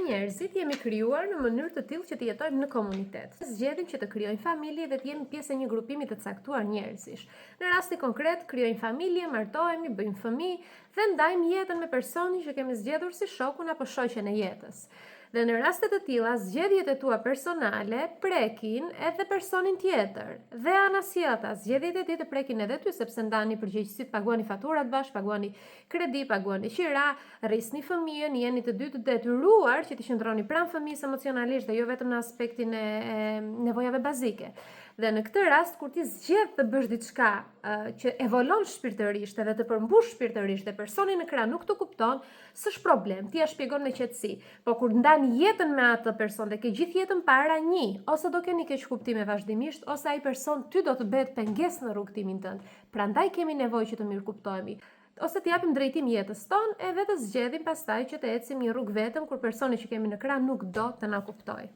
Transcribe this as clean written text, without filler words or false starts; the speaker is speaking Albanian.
njerëzit jemi krijuar në mënyrë të tillë që të jetojmë në komunitet. Zgjedhim që të krijojmë familje dhe të jemi pjesë e një grupimi të caktuar njerëzish. Në rasti konkret, krijojmë familje, martohemi, bëjmë fëmijë dhe ndajmë jetën me personin që kemi zgjedhur si shokun apo shoqen e jetës. Dhe në raste të tilla, zgjedhjet e tua personale prekin edhe personin tjetër. Dhe anasjellta, zgjedhjet e tij të prekin edhe ty sepse ndani përgjegjësitë, paguani faturat bashkë, paguani kredi, paguani qira, rrisni fëmijën, jeni të dy të detyruar që të qëndroni pranë fëmijës emocionalisht dhe jo vetëm në aspektin e nevojave bazike. Dhe në këtë rast, kur ti zgjedh të bësh diçka që evolon shpirtërisht edhe të përmbush shpirtërisht dhe personi në ekran nuk të kupton, s'është problem, ti ja shpjegon me qetësi. Po kur ndan jetën me atë person dhe ke gjithë jetën para një, ose do keni keq kuptime vazhdimisht, ose ai person ty do të bëhet pengesë në rrugtimin tënd. Prandaj kemi nevojë që të mirëkuptohemi. Ose të japim drejtim jetës tonë edhe të zgjedhim pastaj që të ecim një rrugë vetëm kur personi që kemi në ekran nuk do të na kuptojë.